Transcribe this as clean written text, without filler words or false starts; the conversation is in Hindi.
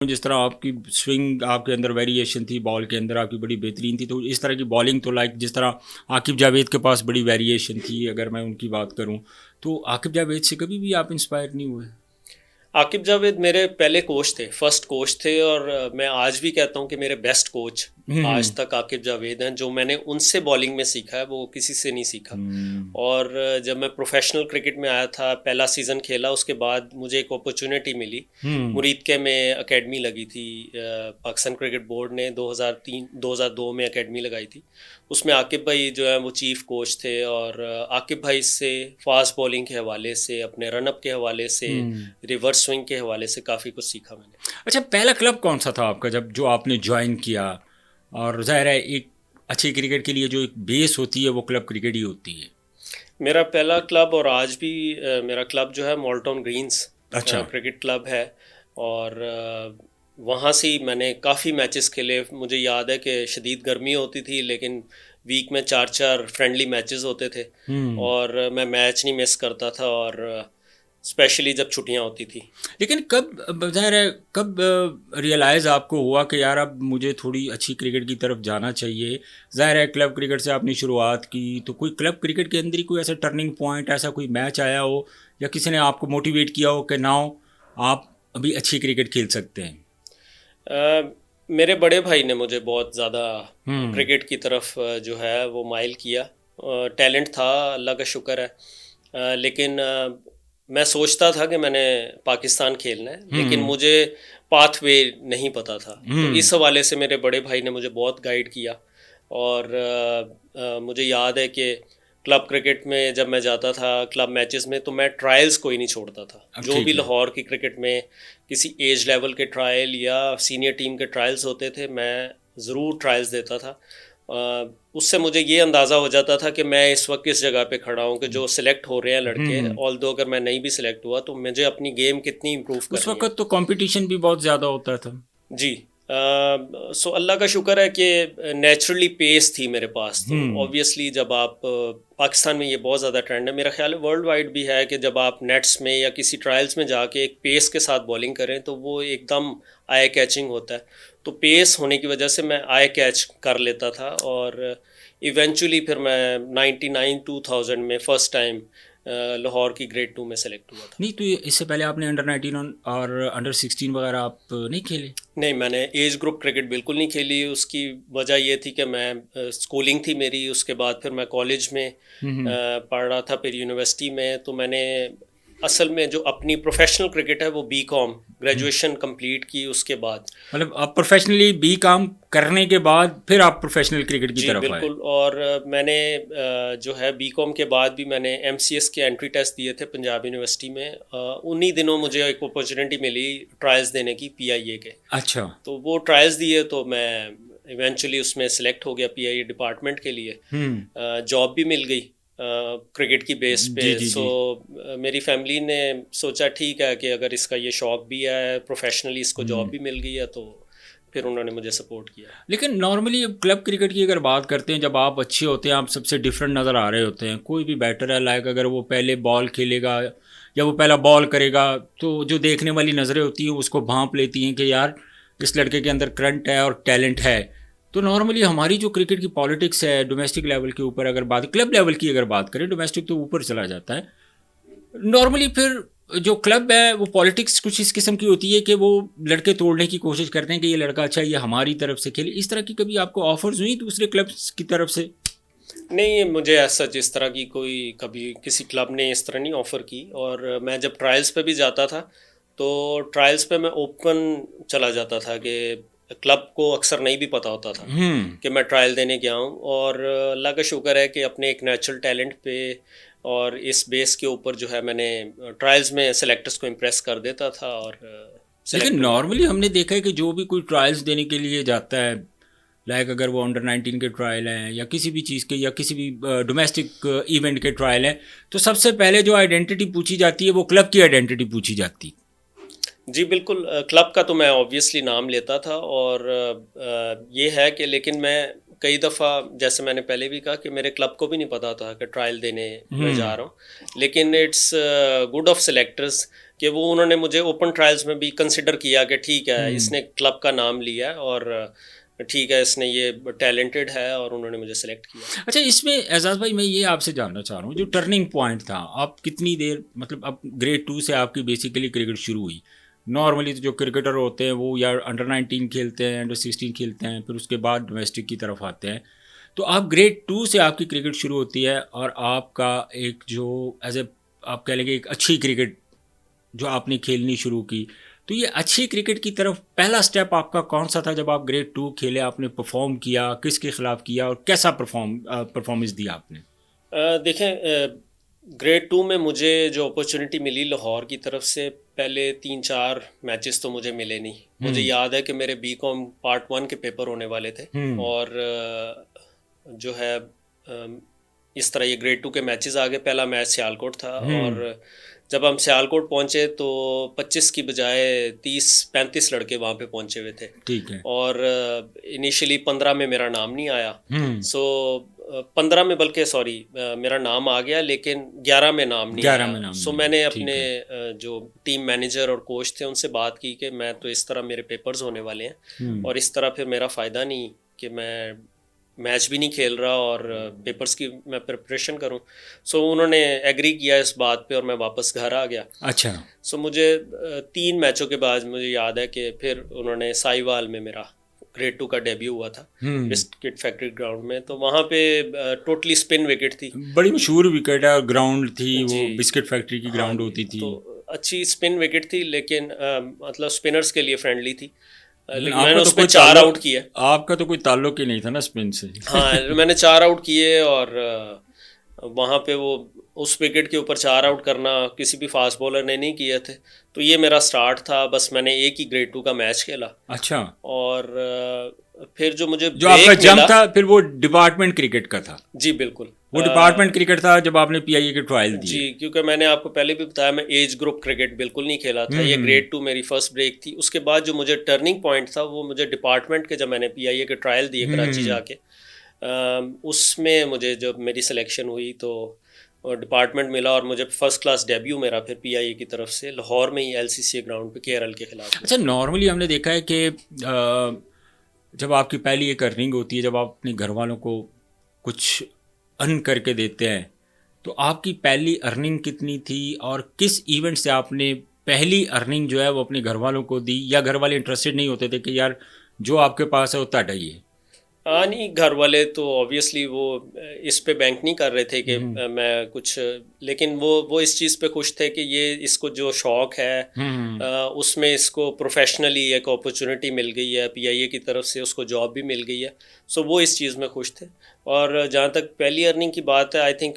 जिस तरह आपकी स्विंग, आपके अंदर वेरिएशन थी, बॉल के अंदर आपकी बड़ी बेहतरीन थी, तो इस तरह की बॉलिंग तो लाइक जिस तरह आकिब जावेद के पास बड़ी वेरिएशन थी, अगर मैं उनकी बात करूं तो आकिब जावेद से कभी भी आप इंस्पायर नहीं हुए? आकिब जावेद मेरे पहले कोच थे, फर्स्ट कोच थे और मैं आज भी कहता हूँ कि मेरे बेस्ट कोच आज हम्म। तक आकिब जावेद हैं। जो मैंने उनसे बॉलिंग में सीखा है वो किसी से नहीं सीखा। हम्म। और जब मैं प्रोफेशनल क्रिकेट में आया था, पहला सीज़न खेला, उसके बाद मुझे एक अपॉर्चुनिटी मिली। हम्म। मुरीद के में एकेडमी लगी थी, पाकिस्तान क्रिकेट बोर्ड ने 2002 में एकेडमी लगाई थी। उसमें आकिब भाई जो है वो चीफ कोच थे और आकिब भाई से फास्ट बॉलिंग के हवाले से, अपने रनअप के हवाले से, हम्म। रिवर्स स्विंग के हवाले से काफ़ी कुछ सीखा मैंने। अच्छा, पहला क्लब कौन सा था आपका जब जो आपने ज्वाइन किया? और जाहिर है एक अच्छी क्रिकेट के लिए जो एक बेस होती है वो क्लब क्रिकेट ही होती है। मेरा पहला क्लब और आज भी मेरा क्लब जो है मॉल्टन ग्रीन्स अच्छा। क्रिकेट क्लब है। और वहाँ से ही मैंने काफ़ी मैचेस खेले। मुझे याद है कि शदीद गर्मी होती थी, लेकिन वीक में 4-4 फ्रेंडली मैचेस होते थे हम्म। और मैं मैच नहीं मिस करता था, और स्पेशली जब छुट्टियाँ होती थी। लेकिन कब ज़ाहिर है कब रियलाइज़ आपको हुआ कि यार अब मुझे थोड़ी अच्छी क्रिकेट की तरफ जाना चाहिए? ज़ाहिर है क्लब क्रिकेट से आपने शुरुआत की, तो कोई क्लब क्रिकेट के अंदर ही कोई ऐसा टर्निंग पॉइंट, ऐसा कोई मैच आया हो या किसी ने आपको मोटिवेट किया हो कि नाउ आप अभी अच्छी क्रिकेट खेल सकते हैं? अ, मेरे बड़े भाई ने मुझे बहुत ज़्यादा हम्म। क्रिकेट की तरफ जो है वो माइल किया। टैलेंट था, अल्लाह का शुक्र है। लेकिन मैं सोचता था कि मैंने पाकिस्तान खेलना है, लेकिन हम्म। मुझे पाथवे नहीं पता था। तो हम्म। इस हवाले से मेरे बड़े भाई ने मुझे बहुत गाइड किया। और मुझे याद है कि क्लब क्रिकेट में जब मैं जाता था, क्लब मैचेस में, तो मैं ट्रायल्स कोई नहीं छोड़ता था। अब जो भी ठीक है। लाहौर की क्रिकेट में किसी एज लेवल के ट्रायल या सीनियर टीम के ट्रायल्स होते थे, मैं ज़रूर ट्रायल्स देता था। उससे मुझे ये अंदाज़ा हो जाता था कि मैं इस वक्त किस जगह पे खड़ा हूँ, कि जो सिलेक्ट हो रहे हैं लड़के, हम्म। ऑल्दो अगर मैं नहीं भी सिलेक्ट हुआ तो मुझे अपनी गेम कितनी इम्प्रूव उस करनी है। वक्त तो कंपटीशन भी बहुत ज़्यादा होता था। जी। सो अल्लाह का शुक्र है कि नेचुरली पेस थी मेरे पास। तो हम्म। ऑब्वियसली जब आप पाकिस्तान में ये बहुत ज़्यादा ट्रेंड है, मेरा ख्याल है वर्ल्ड वाइड भी है, कि जब आप नेट्स में या किसी ट्रायल्स में जाके एक पेस के साथ बॉलिंग करें तो वो एकदम आई कैचिंग होता है। तो पेस होने की वजह से मैं आई कैच कर लेता था, और इवेंचुअली फिर मैं 99-2000 में फ़र्स्ट टाइम लाहौर की ग्रेड 2 में सेलेक्ट हुआ था। नहीं तो इससे पहले आपने अंडर 19 और अंडर 16 वगैरह आप नहीं खेले? नहीं, मैंने एज ग्रुप क्रिकेट बिल्कुल नहीं खेली। उसकी वजह ये थी कि मैं स्कूलिंग थी मेरी, उसके बाद फिर मैं कॉलेज में हम्म। पढ़ रहा था, फिर यूनिवर्सिटी में। तो मैंने असल में जो अपनी प्रोफेशनल क्रिकेट है वो बी.कॉम ग्रेजुएशन कंप्लीट की उसके बाद। मतलब आप प्रोफेशनली बी काम करने के बाद फिर आप प्रोफेशनल क्रिकेट की जी तरफ आए? बिल्कुल। और मैंने जो है बी.कॉम के बाद भी मैंने एमसीएस के एंट्री टेस्ट दिए थे पंजाब यूनिवर्सिटी में। उन्हीं दिनों मुझे एक अपॉर्चुनिटी मिली ट्रायल्स देने की पीआईए के। अच्छा। तो वो ट्रायल्स दिए तो मैं इवेंचुअली उसमें सेलेक्ट हो गया पीआईए डिपार्टमेंट के लिए। हम्म। जॉब भी मिल गई क्रिकेट की बेस पे। जी जी सो जी। मेरी फैमिली ने सोचा ठीक है कि अगर इसका ये शौक भी है, प्रोफेशनली इसको जॉब हम्म। भी मिल गई है, तो फिर उन्होंने मुझे सपोर्ट किया। लेकिन नॉर्मली क्लब क्रिकेट की अगर बात करते हैं, जब आप अच्छे होते हैं, आप सबसे डिफरेंट नज़र आ रहे होते हैं, कोई भी बैटर है लाइक अगर वो पहले बॉल खेलेगा या वो पहला बॉल करेगा, तो जो देखने वाली नज़रें होती हैं उसको भांप लेती हैं कि यार इस लड़के के अंदर करंट है और टैलेंट है। तो नॉर्मली हमारी जो क्रिकेट की पॉलिटिक्स है डोमेस्टिक लेवल के ऊपर, अगर बात क्लब लेवल की अगर बात करें, डोमेस्टिक तो ऊपर चला जाता है नॉर्मली, फिर जो क्लब है वो पॉलिटिक्स कुछ इस किस्म की होती है कि वो लड़के तोड़ने की कोशिश करते हैं कि ये लड़का अच्छा है, ये हमारी तरफ से खेले। इस तरह की कभी आपको ऑफर्स हुई दूसरे क्लब्स की तरफ से? नहीं, मुझे ऐसा जिस तरह की कोई कभी किसी क्लब ने इस तरह नहीं ऑफ़र की। और मैं जब ट्रायल्स पे भी जाता था तो ट्रायल्स पे मैं ओपन चला जाता था, कि क्लब को अक्सर नहीं भी पता होता था हम्म। कि मैं ट्रायल देने गया हूँ। और अल्लाह का शुक्र है कि अपने एक नेचुरल टैलेंट पे और इस बेस के ऊपर जो है मैंने ट्रायल्स में सेलेक्टर्स को इम्प्रेस कर देता था और लेकिन सेलेक्ट हो जाता नॉर्मली था। हमने देखा है कि जो भी कोई ट्रायल्स देने के लिए जाता है, लाइक अगर वो अंडर 19 के ट्रायल हैं या किसी भी चीज़ के या किसी भी डोमेस्टिक इवेंट के ट्रायल हैं, तो सबसे पहले जो आइडेंटिटी पूछी जाती है वो क्लब की आइडेंटिटी पूछी जाती। जी बिल्कुल। क्लब का तो मैं ऑब्वियसली नाम लेता था। और ये है कि लेकिन मैं कई दफ़ा जैसे मैंने पहले भी कहा कि मेरे क्लब को भी नहीं पता था कि ट्रायल देने मैं जा रहा हूँ, लेकिन इट्स गुड ऑफ सेलेक्टर्स कि वो उन्होंने मुझे ओपन ट्रायल्स में भी कंसिडर किया कि ठीक है इसने क्लब का नाम लिया है और ठीक है इसने ये टैलेंटेड है, और उन्होंने मुझे सेलेक्ट किया। अच्छा, इसमें एजाज भाई मैं ये आपसे जानना चाह रहा हूँ, जो टर्निंग पॉइंट था, आप कितनी देर, मतलब अब ग्रेड 2 से आपकी बेसिकली क्रिकेट शुरू हुई। नॉर्मली तो जो क्रिकेटर होते हैं वो या अंडर 19 खेलते हैं, अंडर 16 खेलते हैं, फिर उसके बाद डोमेस्टिक की तरफ आते हैं। तो आप ग्रेड 2 से आपकी क्रिकेट शुरू होती है और आपका एक जो एज ए आप कह लेंगे एक अच्छी क्रिकेट जो आपने खेलनी शुरू की, तो ये अच्छी क्रिकेट की तरफ पहला स्टेप आपका कौन सा था जब आप ग्रेड 2 खेले, आपने परफॉर्म किया, किसके खिलाफ किया और कैसा परफॉर्मेंस दिया आपने? देखें, ग्रेड 2 में मुझे जो अपॉर्चुनिटी मिली लाहौर की तरफ से, पहले 3-4 मैचेस तो मुझे मिले नहीं। मुझे याद है कि मेरे बीकॉम पार्ट 1 के पेपर होने वाले थे और जो है इस तरह ये ग्रेड 2 के मैचेस आ गए। पहला मैच सियालकोट था और जब हम सियालकोट पहुंचे तो 25 की बजाय 30-35 लड़के वहाँ पे पहुंचे हुए थे। ठीक है। और इनिशियली 15 में मेरा नाम नहीं आया। सो 15 में, बल्कि सॉरी, मेरा नाम आ गया लेकिन 11 में नाम नहीं आया। सो मैंने अपने जो टीम मैनेजर और कोच थे उनसे बात की कि मैं तो इस तरह मेरे पेपर्स होने वाले हैं और इस तरह फिर मेरा फ़ायदा नहीं कि मैं मैच भी नहीं खेल रहा और पेपर्स की मैं प्रिपरेशन करूं। सो उन्होंने एग्री किया इस बात पे और मैं वापस घर आ गया। अच्छा। सो मुझे 3 मैचों के बाद मुझे याद है कि फिर उन्होंने साहिवाल में मेरा ग्रेड 2 का डेब्यू हुआ था, बिस्किट फैक्ट्री ग्राउंड में। तो वहाँ पे टोटली स्पिन विकेट थी, बड़ी मशहूर विकेट है, ग्राउंड थी वो, बिस्किट फैक्ट्री की ग्राउंड होती थी। तो अच्छी स्पिन विकेट थी लेकिन मतलब स्पिनर्स के लिए फ्रेंडली थी। मैंने उसमें 4 आउट किए। आपका तो कोई ताल्लुक ही नहीं था ना स्पिन से। हाँ, मैंने 4 आउट किए और वहाँ पे वो उस विकेट के ऊपर 4 आउट करना किसी भी फास्ट बॉलर ने नहीं किए थे। तो ये मेरा स्टार्ट था। बस मैंने एक ही ग्रेड 2 का मैच खेला। अच्छा। और फिर जो मुझे जो आपका जंप था फिर वो डिपार्टमेंट क्रिकेट का था? जी बिल्कुल, वो डिपार्टमेंट क्रिकेट था जब आपने पीआईए के ट्रायल दिए? जी, क्योंकि मैंने आपको पहले भी बताया मैं एज ग्रुप क्रिकेट बिल्कुल नहीं खेला था। ये ग्रेड 2 मेरी फर्स्ट ब्रेक थी। उसके बाद जो मुझे टर्निंग पॉइंट था वो मुझे डिपार्टमेंट के, जब मैंने पीआईए के ट्रायल दिए कराची जाके, उसमें मुझे जब मेरी सिलेक्शन हुई तो डिपार्टमेंट मिला और मुझे फर्स्ट क्लास डेब्यू मेरा फिर पीआईए की तरफ से लाहौर में ही एलसीसी ग्राउंड पे केरल के खिलाफ। अच्छा, नॉर्मली हमने देखा है कि जब आपकी पहली एक अर्निंग होती है, जब आप अपने घर वालों को कुछ अर्न करके देते हैं, तो आपकी पहली अर्निंग कितनी थी और किस इवेंट से आपने पहली अर्निंग जो है वो अपने घर वालों को दी, या घर वाले इंटरेस्टेड नहीं होते थे कि यार जो आपके पास है उतना डाइए? हाँ, नहीं, घर वाले तो ऑब्वियसली वो इस पे बैंक नहीं कर रहे थे कि मैं कुछ, लेकिन वो इस चीज़ पे खुश थे कि ये इसको जो शौक़ है उसमें इसको प्रोफेशनली एक अपॉर्चुनिटी मिल गई है, पीआईए की तरफ से उसको जॉब भी मिल गई है। सो वो इस चीज़ में खुश थे। और जहाँ तक पहली अर्निंग की बात है, आई थिंक